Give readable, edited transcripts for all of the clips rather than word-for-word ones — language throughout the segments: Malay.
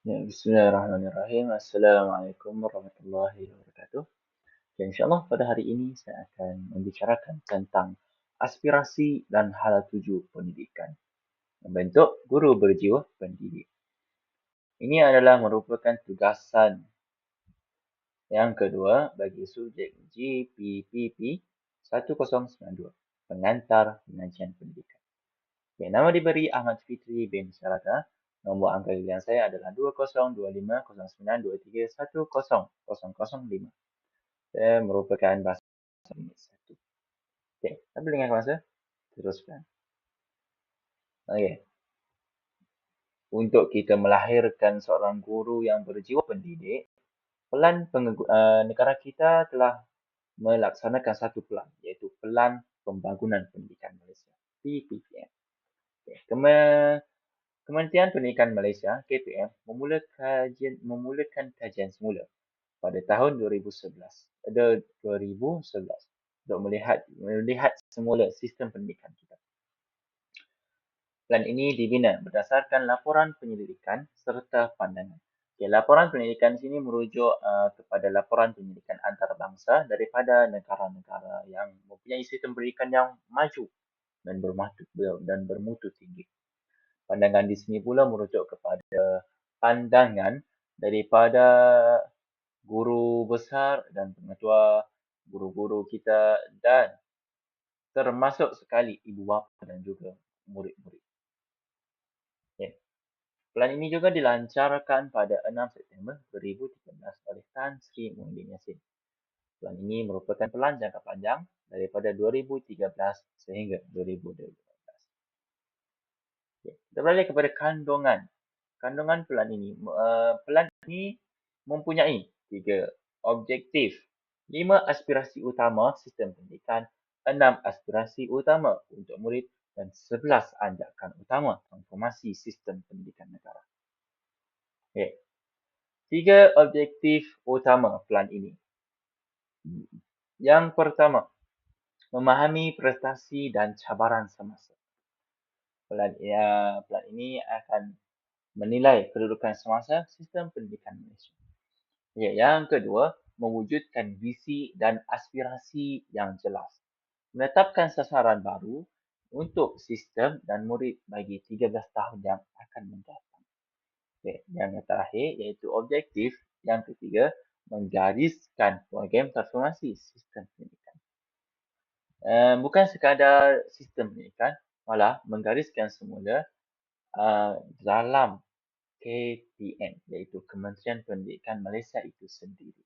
Ya, Bismillahirrahmanirrahim. Assalamualaikum warahmatullahi wabarakatuh. Dan insyaAllah pada hari ini saya akan membicarakan tentang aspirasi dan hala tuju pendidikan. Membentuk guru berjiwa pendidik. Ini adalah merupakan tugasan yang kedua bagi subjek GPPP 1092, Pengantar Pengajian Pendidikan. Okay, nama diberi Ahmad Fitri bin Syaraka. Nombor angka giliran saya adalah 20250923100005. Saya merupakan bahasa minit 1. Okey, apa dengan masa? Teruskan. Okey. Untuk kita melahirkan seorang guru yang berjiwa pendidik, negara kita telah melaksanakan satu pelan, iaitu Pelan Pembangunan Pendidikan Malaysia, PPPM. Okay. Kementerian Pendidikan Malaysia, KPM, memulakan kajian semula pada tahun 2011 untuk melihat semula sistem pendidikan kita. Plan ini dibina berdasarkan laporan penyelidikan serta pandangan. Okay, laporan penyelidikan sini merujuk kepada laporan penyelidikan antarabangsa daripada negara-negara yang mempunyai sistem pendidikan yang maju dan bermutu tinggi. Pandangan di sini pula merujuk kepada pandangan daripada guru besar dan pengetua, guru-guru kita dan termasuk sekali ibu bapa dan juga murid-murid. Okay. Pelan ini juga dilancarkan pada 6 September 2013 oleh Tan Sri Muhyiddin Yassin. Pelan ini merupakan pelan jangka panjang daripada 2013 sehingga 2015. Okay. Kita beralih kepada kandungan. Kandungan pelan ini. Pelan ini mempunyai 3 objektif, 5 aspirasi utama sistem pendidikan, 6 aspirasi utama untuk murid dan 11 anjakan utama transformasi sistem pendidikan negara. Okay. 3 objektif utama pelan ini. Yang pertama, memahami prestasi dan cabaran semasa. Pelan ini akan menilai kedudukan semasa sistem pendidikan Malaysia. Ya, yang kedua, mewujudkan visi dan aspirasi yang jelas. Menetapkan sasaran baru untuk sistem dan murid bagi 13 tahun yang akan mendatang. Okay. Yang terakhir iaitu objektif yang ketiga, menggariskan program transformasi sistem pendidikan. Bukan sekadar sistem pendidikan, malah menggariskan semula dalam KPM, iaitu Kementerian Pendidikan Malaysia itu sendiri.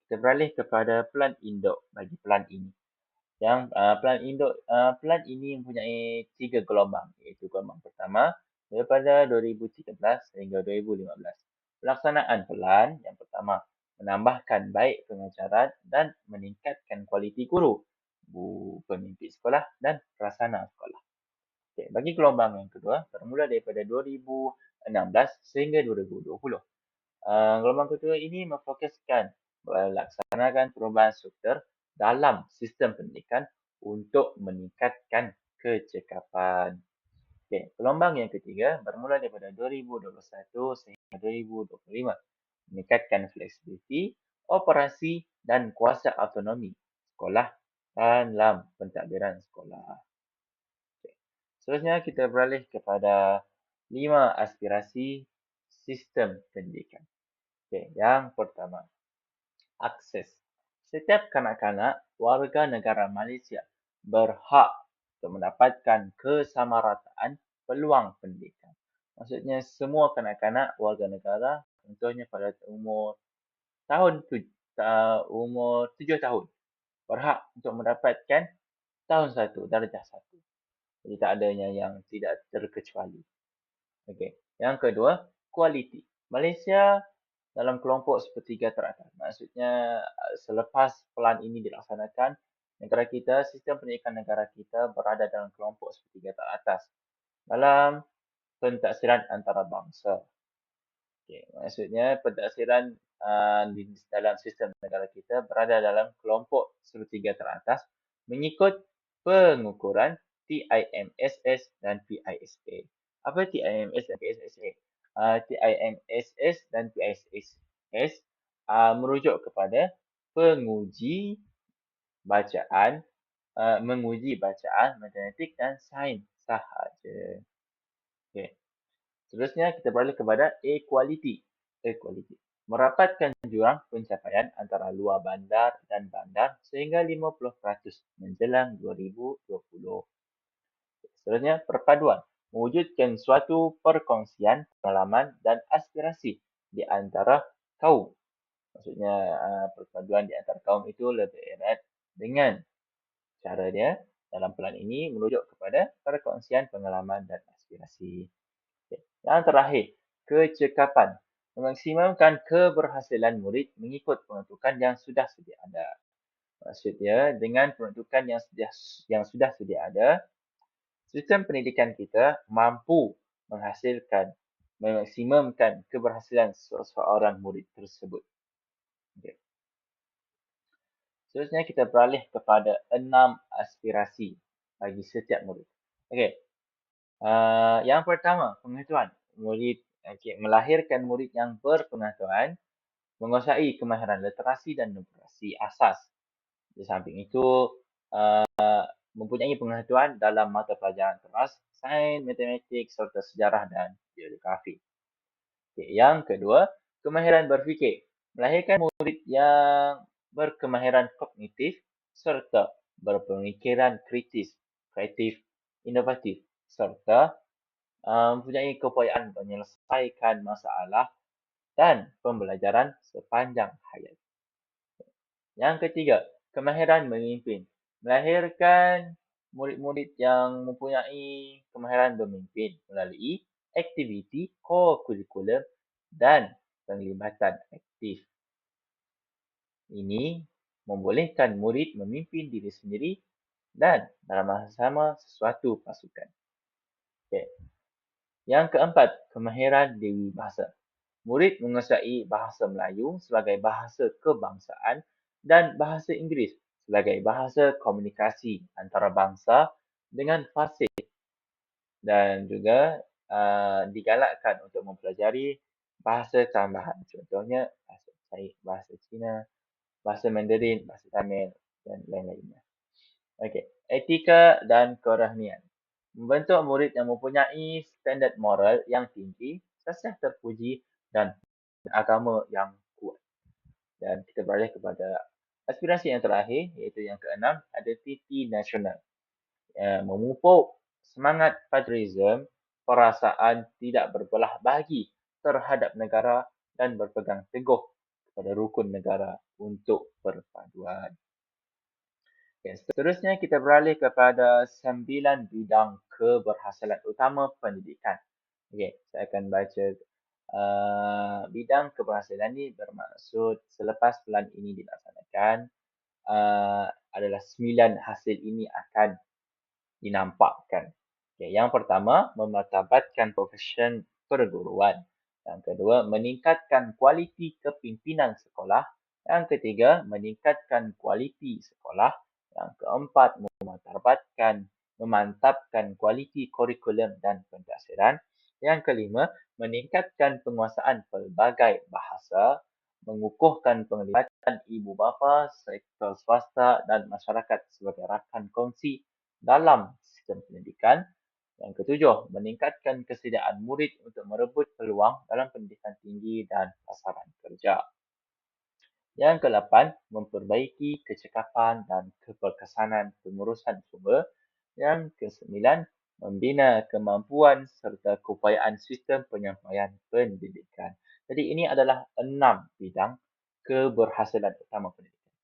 Kita beralih kepada pelan induk bagi pelan ini. Yang pelan ini mempunyai 3 gelombang, iaitu gelombang pertama daripada 2013 sehingga 2015. Pelaksanaan pelan yang pertama menambahkan baik pengajaran dan meningkatkan kualiti guru, pemimpin sekolah dan prasarana sekolah. Okay, bagi gelombang yang kedua bermula daripada 2016 sehingga 2020. Gelombang kedua ini memfokuskan melaksanakan perubahan struktur dalam sistem pendidikan untuk meningkatkan kecekapan. Okay. Gelombang yang ketiga bermula daripada 2021 sehingga 2025. Meningkatkan fleksibiliti, operasi dan kuasa autonomi sekolah dalam pentadbiran sekolah. Okay. Seterusnya kita beralih kepada 5 aspirasi sistem pendidikan. Okay. Yang pertama, akses. Setiap kanak-kanak warga negara Malaysia berhak untuk mendapatkan kesamarataan peluang pendidikan. Maksudnya semua kanak-kanak warga negara, contohnya pada umur 7 tahun, berhak untuk mendapatkan tahun 1, darjah 1. Jadi tak adanya yang tidak terkecuali. Okay. Yang kedua, kualiti. Malaysia dalam kelompok sepertiga teratas. Maksudnya selepas pelan ini dilaksanakan, negara kita, sistem pendidikan negara kita berada dalam kelompok sepertiga teratas dalam pentaksiran antarabangsa. Okay. Maksudnya pentaksiran di dalam sistem negara kita berada dalam kelompok sepertiga teratas mengikut pengukuran TIMSS dan PISA. Apa TIMSS dan PISA? TIMSS dan TISS merujuk kepada penguji bacaan, menguji bacaan, matematik dan sains sahaja. Okey. Seterusnya kita beralih kepada equality. Equality. Merapatkan jurang pencapaian antara luar bandar dan bandar sehingga 50% menjelang 2020. Seterusnya, perpaduan. Mewujudkan suatu perkongsian pengalaman dan aspirasi di antara kaum. Maksudnya, perpaduan di antara kaum itu lebih erat dengan cara dia dalam pelan ini merujuk kepada perkongsian pengalaman dan aspirasi. Okay. Yang terakhir, kecekapan. Memaksimumkan keberhasilan murid mengikut peruntukan yang sudah sedia ada. Maksudnya, dengan peruntukan yang sudah sedia ada, sistem pendidikan kita mampu memaksimumkan keberhasilan seseorang murid tersebut. Okay. Seterusnya kita beralih kepada 6 aspirasi bagi setiap murid. Okey. Yang pertama, pengetahuan. Melahirkan murid yang berpengetahuan, menguasai kemahiran literasi dan numerasi asas. Di samping itu, mempunyai pengetahuan dalam mata pelajaran kelas, sains, matematik, serta sejarah dan geografi. Okay. Yang kedua, kemahiran berfikir. Melahirkan murid yang berkemahiran kognitif serta berpemikiran kritis, kreatif, inovatif serta mempunyai keupayaan menyelesaikan masalah dan pembelajaran sepanjang hayat. Yang ketiga, kemahiran memimpin. Melahirkan murid-murid yang mempunyai kemahiran memimpin melalui aktiviti co-curriculum dan penglibatan aktif. Ini membolehkan murid memimpin diri sendiri dan dalam masa sama sesuatu pasukan. Okay. Yang keempat, kemahiran dewi bahasa. Murid menguasai bahasa Melayu sebagai bahasa kebangsaan dan bahasa Inggeris sebagai bahasa komunikasi antarabangsa dengan fasih, dan juga digalakkan untuk mempelajari bahasa tambahan. Contohnya bahasa Cina, bahasa Mandarin, bahasa Tamil dan lain-lainnya. Okey, etika dan kerohanian. Membentuk murid yang mempunyai standard moral yang tinggi, sasih terpuji dan agama yang kuat. Dan kita beralih kepada aspirasi yang terakhir, iaitu yang keenam, identiti nasional. Memupuk semangat patriotisme, perasaan tidak berbelah bagi terhadap negara dan berpegang teguh kepada rukun negara untuk perpaduan. Okay, seterusnya kita beralih kepada 9 bidang keberhasilan utama pendidikan. Okay, saya akan baca bidang keberhasilan ini bermaksud selepas pelan ini dilaksanakan adalah 9 hasil ini akan dinampakkan. Okay, yang pertama, memartabatkan profesion perguruan. Yang kedua, meningkatkan kualiti kepimpinan sekolah. Yang ketiga, meningkatkan kualiti sekolah. Yang keempat, memantapkan kualiti kurikulum dan pentadbiran. Yang kelima, meningkatkan penguasaan pelbagai bahasa, mengukuhkan penglibatan ibu bapa, sektor swasta dan masyarakat sebagai rakan kongsi dalam sistem pendidikan. Yang ketujuh, meningkatkan kesediaan murid untuk merebut peluang dalam pendidikan tinggi dan pasaran kerja. Yang ke-8, memperbaiki kecekapan dan keberkesanan pengurusan sumber. Yang ke-9, membina kemampuan serta keupayaan sistem penyampaian pendidikan. Jadi ini adalah 6 bidang keberhasilan utama pendidikan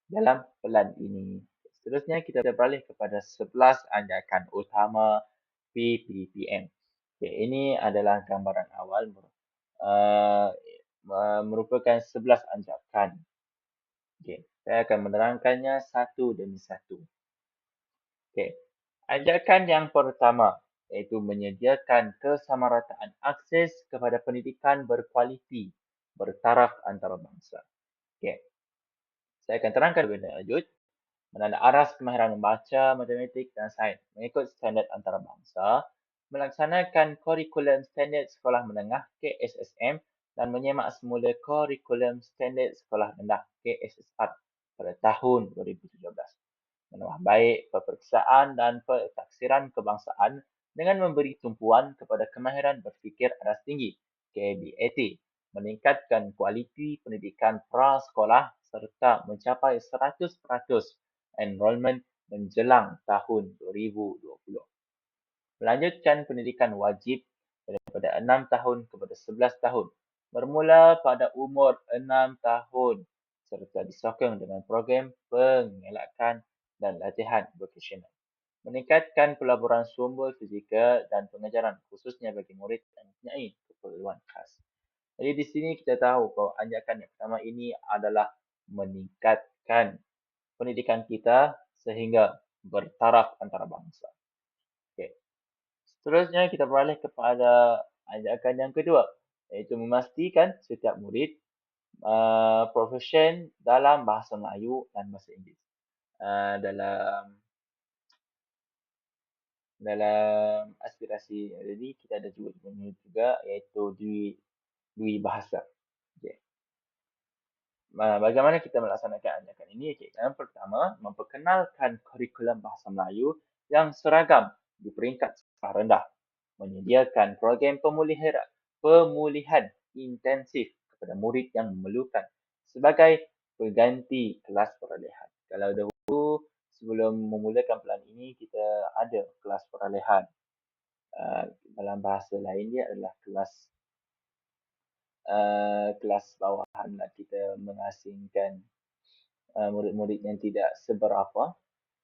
dalam pelan ini. Seterusnya kita beralih kepada 11 anjakan utama PPPM. Okay, ini adalah gambaran awal merupakan 11 anjakan. Okay, saya akan menerangkannya satu demi satu. Okay, anjakan yang pertama iaitu menyediakan kesamarataan akses kepada pendidikan berkualiti bertaraf antarabangsa. Okay, saya akan terangkan lebih lanjut. Menanda aras kemahiran membaca, matematik dan sains mengikut standard antarabangsa melaksanakan kurikulum standard sekolah menengah KSSM dan menyemak semula kurikulum standard sekolah rendah KSSR pada tahun 2017. Menambah baik peperiksaan dan pentaksiran kebangsaan dengan memberi tumpuan kepada kemahiran berfikir aras tinggi KBAT, meningkatkan kualiti pendidikan prasekolah serta mencapai 100% enrolment menjelang tahun 2020. Melanjutkan pendidikan wajib daripada 6 tahun kepada 11 tahun bermula pada umur 6 tahun serta disokong dengan program pengelakan dan latihan vokasional. Meningkatkan pelaburan sumber fizikal dan pengajaran khususnya bagi murid yang mempunyai keperluan khas. Jadi di sini kita tahu bahawa anjakan yang pertama ini adalah meningkatkan pendidikan kita sehingga bertaraf antarabangsa. Okey. Seterusnya kita beralih kepada ajakan yang kedua, iaitu memastikan setiap murid proficient dalam bahasa Melayu dan bahasa Inggeris. Dalam aspirasi jadi kita ada juga iaitu dui bahasa. Okay. Bagaimana kita melaksanakan ajakan ini? Okay. Yang pertama, memperkenalkan kurikulum bahasa Melayu yang seragam di peringkat sekolah rendah. Menyediakan program pemulihan intensif kepada murid yang memerlukan sebagai pengganti kelas peralihan. Kalau dahulu sebelum memulakan pelan ini kita ada kelas peralihan. Dalam bahasa lain dia adalah kelas bawahan lah, kita mengasingkan murid-murid yang tidak seberapa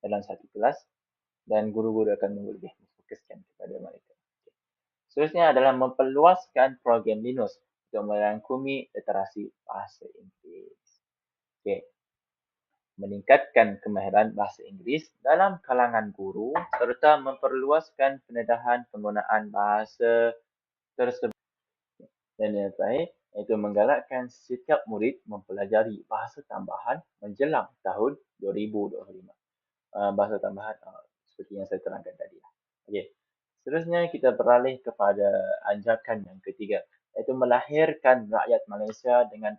dalam satu kelas dan guru-guru akan lebih memfokuskan kepada mereka. Seterusnya adalah memperluaskan program Linus untuk merangkumi literasi bahasa Inggeris. Okay. Meningkatkan kemahiran bahasa Inggeris dalam kalangan guru serta memperluaskan pendedahan penggunaan bahasa tersebut. Dan yang terakhir, iaitu menggalakkan setiap murid mempelajari bahasa tambahan menjelang tahun 2025. Bahasa tambahan seperti yang saya terangkan tadi. Okey. Seterusnya kita beralih kepada anjakan yang ketiga, iaitu melahirkan rakyat Malaysia dengan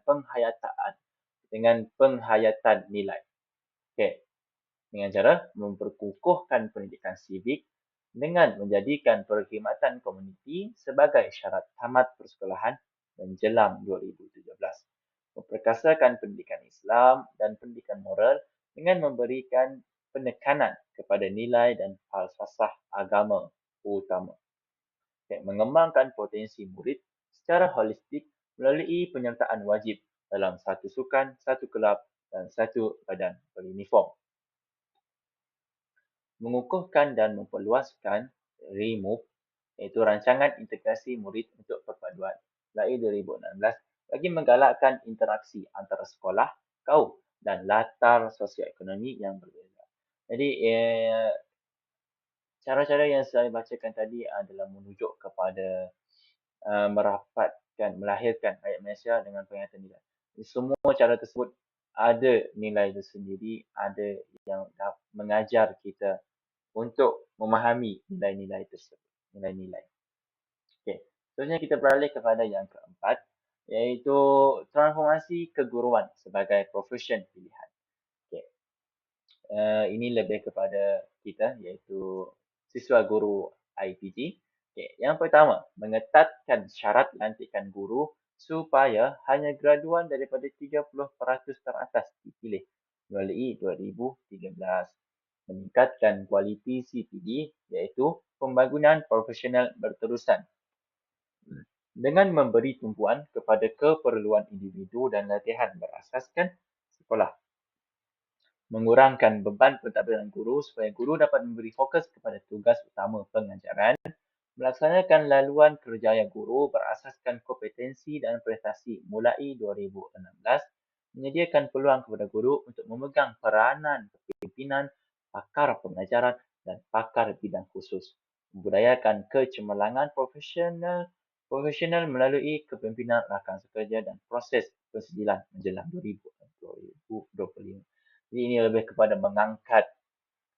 penghayatan nilai. Okey. Dengan cara memperkukuhkan pendidikan sivik dengan menjadikan perkhidmatan komuniti sebagai syarat tamat persekolahan menjelang 2017. Memperkasakan pendidikan Islam dan pendidikan moral dengan memberikan penekanan kepada nilai dan falsafah agama utama. Mengembangkan potensi murid secara holistik melalui penyertaan wajib dalam satu sukan, satu kelab dan satu badan beruniform. Mengukuhkan dan memperluaskan REMOVE, iaitu Rancangan Integrasi Murid untuk Perpaduan lahir 2016 bagi menggalakkan interaksi antara sekolah, kaum dan latar sosioekonomi yang berbeza. Jadi cara-cara yang saya bacakan tadi adalah menunjuk kepada melahirkan rakyat Malaysia dengan penghayatan nilai. Semua cara tersebut ada nilai tersendiri, ada yang mengajar kita untuk memahami nilai-nilai tersebut. Nilai-nilai. Okey. Seterusnya kita beralih kepada yang keempat, iaitu transformasi keguruan sebagai profession pilihan. Okey. Ini lebih kepada kita, iaitu siswa guru IPG. Okay. Yang pertama, mengetatkan syarat lantikan guru supaya hanya graduan daripada 30% teratas dipilih melalui 2013. Meningkatkan kualiti CPD iaitu pembangunan profesional berterusan dengan memberi tumpuan kepada keperluan individu dan latihan berasaskan sekolah. Mengurangkan beban pentadbiran guru supaya guru dapat memberi fokus kepada tugas utama pengajaran, melaksanakan laluan kerjaya guru berasaskan kompetensi dan prestasi mulai 2016, menyediakan peluang kepada guru untuk memegang peranan kepimpinan, pakar pengajaran dan pakar bidang khusus. Membudayakan kecemerlangan profesional melalui kepimpinan rakan sekerja dan proses pensijilan menjelang 2025. Jadi ini lebih kepada mengangkat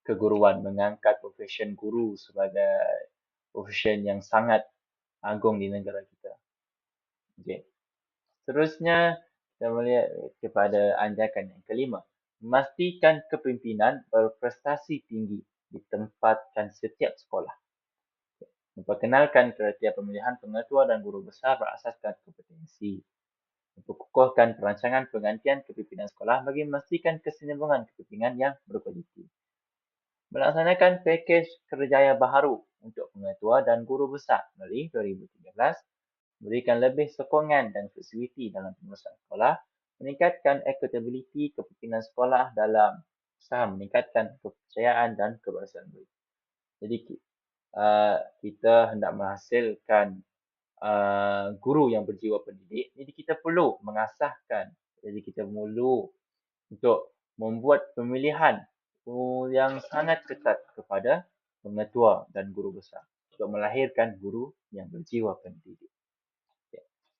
keguruan, mengangkat profesion guru sebagai profession yang sangat agung di negara kita. Okey. Seterusnya, kita melihat kepada anjakan yang kelima. Memastikan kepimpinan berprestasi tinggi ditempatkan setiap sekolah. Memperkenalkan kriteria pemilihan pengetua dan guru besar berasaskan kompetensi. Memperkukuhkan perancangan penggantian kepimpinan sekolah bagi memastikan kesinambungan kepimpinan yang berkualiti. Melaksanakan pakej kerjaya baharu untuk pengetua dan guru besar melalui 2013, memberikan lebih sokongan dan fleksibiliti dalam pengurusan sekolah, meningkatkan accountability kepimpinan sekolah dalam usaha meningkatkan kepercayaan dan keberhasilan murid. Jadi kita hendak menghasilkan guru yang berjiwa pendidik, jadi kita perlu mengasahkan, jadi kita perlu untuk membuat pemilihan yang sangat ketat kepada pengetua dan guru besar untuk melahirkan guru yang berjiwa pendidik.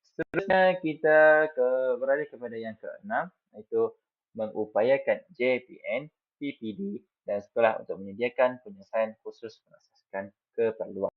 Seterusnya kita beralih kepada yang keenam, iaitu mengupayakan JPN, PPD dan sekolah untuk menyediakan penyelesaian khusus berasaskan keperluan.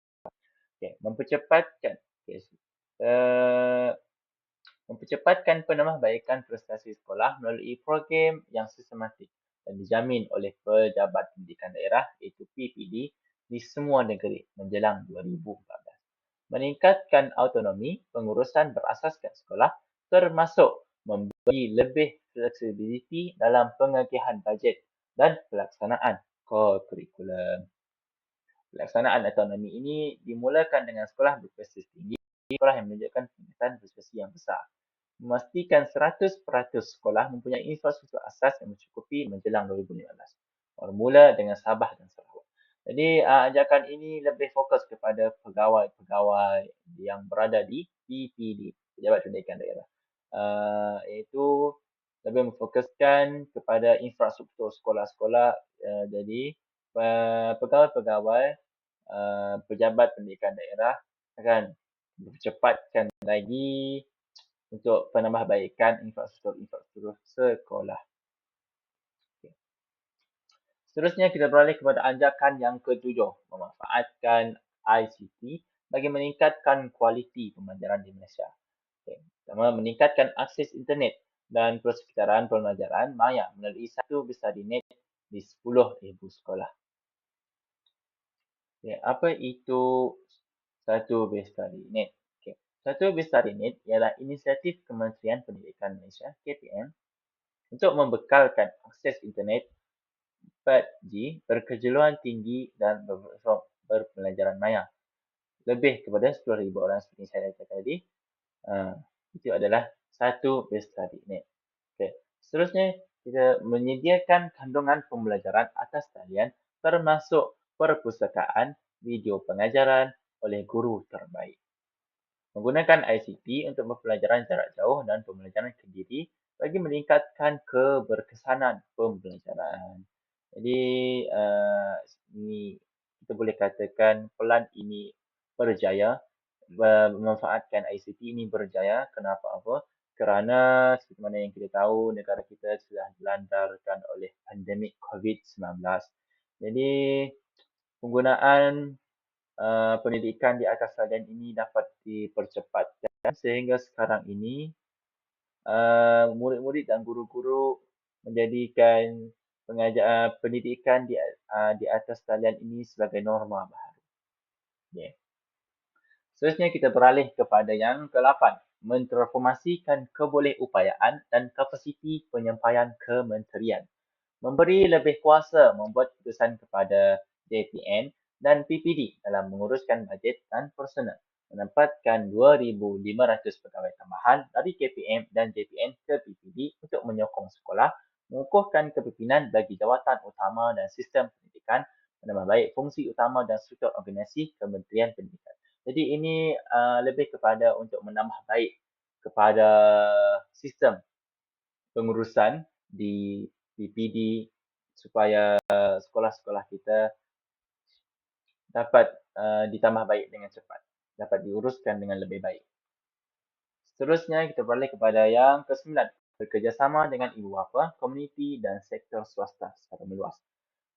Mempercepatkan penambahbaikan prestasi sekolah melalui program yang sistematik dan dijamin oleh Pejabat Pendidikan Daerah iaitu PPD di semua negeri menjelang 2014. Meningkatkan autonomi pengurusan berasaskan sekolah termasuk memberi lebih fleksibiliti dalam pengagihan bajet dan pelaksanaan kurikulum. Pelaksanaan autonomi ini dimulakan dengan sekolah berprestasi tinggi, sekolah yang menunjukkan peningkatan prestasi yang besar. Memastikan 100% sekolah mempunyai infrastruktur asas yang mencukupi menjelang 2015. Bermula dengan Sabah dan Sarawak. Jadi ajakan ini lebih fokus kepada pegawai-pegawai yang berada di PPD, Pejabat Pendidikan Daerah. Iaitu lebih memfokuskan kepada infrastruktur sekolah-sekolah. Jadi pegawai-pegawai Pejabat Pendidikan Daerah akan mempercepatkan lagi untuk penambahbaikan infrastruktur sekolah. Seterusnya kita beralih kepada anjakan yang ketujuh, memanfaatkan ICT bagi meningkatkan kualiti pembelajaran di Malaysia. Pertama, meningkatkan akses internet dan persekitaran pembelajaran maya melalui satu Bestadinet di 10,000 sekolah. Apa itu satu Bestadinet? Satu Bestadinet ialah inisiatif Kementerian Pendidikan Malaysia, KPM, untuk membekalkan akses internet 4G berkejeluan tinggi dan berpembelajaran maya. Lebih kepada 10,000 orang seperti saya kata tadi. Itu adalah satu Bestadinet. Seterusnya, kita menyediakan kandungan pembelajaran atas talian termasuk perpustakaan video pengajaran oleh guru terbaik. Menggunakan ICT untuk pembelajaran jarak jauh dan pembelajaran kendiri bagi meningkatkan keberkesanan pembelajaran. Jadi, ini kita boleh katakan pelan ini berjaya, memanfaatkan ICT ini berjaya. Kenapa apa? Kerana seperti mana yang kita tahu, negara kita sudah dilantarkan oleh pandemik COVID-19. Jadi, penggunaan pendidikan di atas talian ini dapat dipercepatkan sehingga sekarang ini murid-murid dan guru-guru menjadikan pendidikan di atas talian ini sebagai norma baharu. Seterusnya kita beralih kepada yang ke-8, mentransformasikan kebolehupayaan dan kapasiti penyampaian kementerian. Memberi lebih kuasa membuat keputusan kepada JPN dan PPD dalam menguruskan bajet dan personal. Menempatkan 2,500 pegawai tambahan dari KPM dan JPN ke PPD untuk menyokong sekolah, mengukuhkan kepimpinan bagi jawatan utama dan sistem pendidikan, menambah baik fungsi utama dan struktur organisasi Kementerian Pendidikan. Jadi ini lebih kepada untuk menambah baik kepada sistem pengurusan di PPD supaya sekolah-sekolah kita dapat ditambah baik dengan cepat, dapat diuruskan dengan lebih baik. Seterusnya kita beralih kepada yang ke-9, bekerjasama dengan ibu bapa, komuniti dan sektor swasta secara meluas.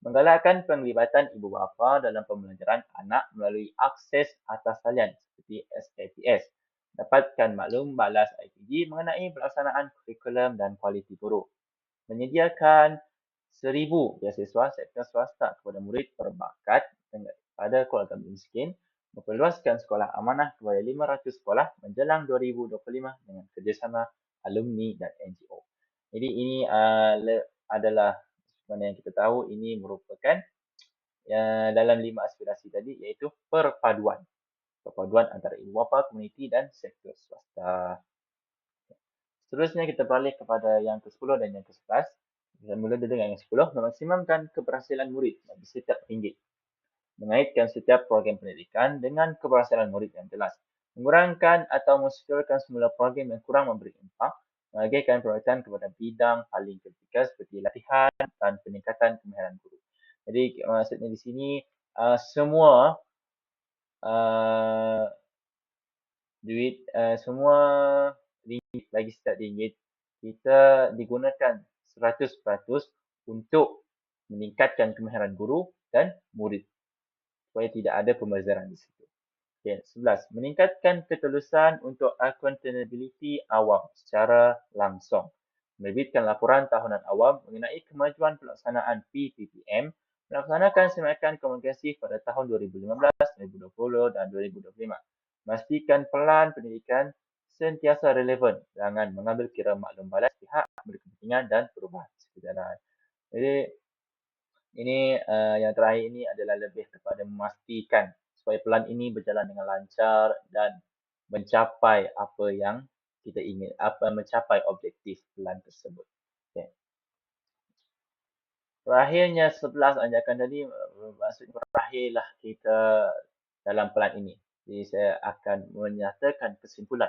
Menggalakkan penglibatan ibu bapa dalam pembelajaran anak melalui akses atas talian seperti SAPS. Dapatkan maklum balas IPG mengenai pelaksanaan kurikulum dan kualiti guru. Menyediakan 1,000 beasiswa sektor swasta kepada murid berbakat pada keluarga miskin, memperluaskan sekolah amanah kepada 500 sekolah menjelang 2025 dengan kerjasama alumni dan NGO. Jadi ini adalah mana yang kita tahu ini merupakan dalam 5 aspirasi tadi iaitu perpaduan antara ibu bapa, komuniti dan sektor swasta. Seterusnya kita beralih kepada yang ke-10 dan yang ke-11. Kita mula dengan yang 10, memaksimumkan keberhasilan murid bagi setiap ringgit. Mengaitkan setiap program pendidikan dengan keberhasilan murid yang jelas. Mengurangkan atau mensusulkan semula program yang kurang memberi impak. Mengagetkan prioritas kepada bidang paling kritikal seperti latihan dan peningkatan kemahiran guru. Jadi maksudnya di sini semua semua ringgit bagi setiap ringgit kita digunakan 100% untuk meningkatkan kemahiran guru dan murid supaya tidak ada pembazaran di situ. Okay, 11. Meningkatkan ketulusan untuk accountability awam secara langsung. Menerbitkan laporan tahunan awam mengenai kemajuan pelaksanaan PPPM, melaksanakan semakan komunikasi pada tahun 2015, 2020 dan 2025. Memastikan pelan pendidikan sentiasa relevan dengan mengambil kira maklum balas pihak berkepentingan dan perubahan sekitaran. Jadi ini yang terakhir ini adalah lebih kepada memastikan supaya pelan ini berjalan dengan lancar dan mencapai apa yang kita ingin, mencapai objektif pelan tersebut. Okay. Terakhirnya 11 anjakan tadi, maksudnya terakhirlah kita dalam pelan ini. Jadi saya akan menyatakan kesimpulan.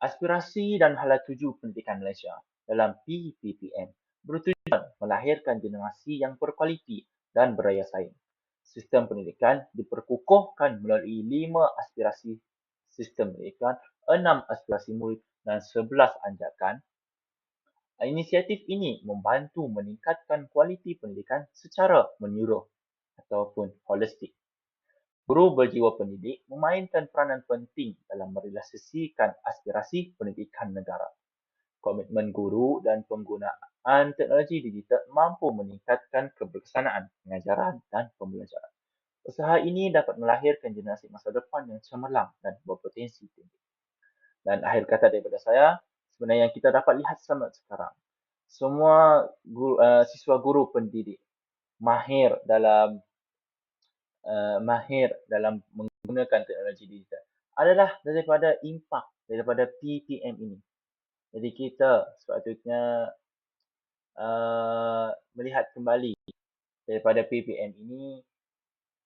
Aspirasi dan hala tuju pendidikan Malaysia dalam PPPM bertujuan melahirkan generasi yang berkualiti dan berdaya saing. Sistem pendidikan diperkukuhkan melalui 5 aspirasi sistem pendidikan, 6 aspirasi murid dan 11 anjakan. Inisiatif ini membantu meningkatkan kualiti pendidikan secara menyeluruh ataupun holistik. Guru berjiwa pendidik memainkan peranan penting dalam merealisasikan aspirasi pendidikan negara. Komitmen guru dan penggunaan teknologi digital mampu meningkatkan keberkesanaan pengajaran dan pembelajaran. Usaha ini dapat melahirkan generasi masa depan yang cemerlang dan berpotensi tinggi. Dan akhir kata daripada saya, sebenarnya yang kita dapat lihat sekarang, semua siswa guru pendidik mahir dalam menggunakan teknologi digital adalah daripada impak daripada PPM ini. Jadi kita sepatutnya melihat kembali daripada PPM ini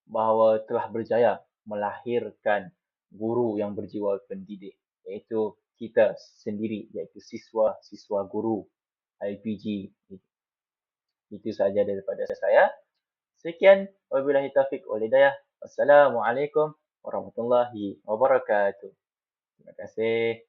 bahawa telah berjaya melahirkan guru yang berjiwa pendidik, iaitu kita sendiri, iaitu siswa guru IPG. Itu sahaja daripada saya. Sekian, wabillahi taufiq wal hidayah. Wassalamualaikum warahmatullahi wabarakatuh. Terima kasih.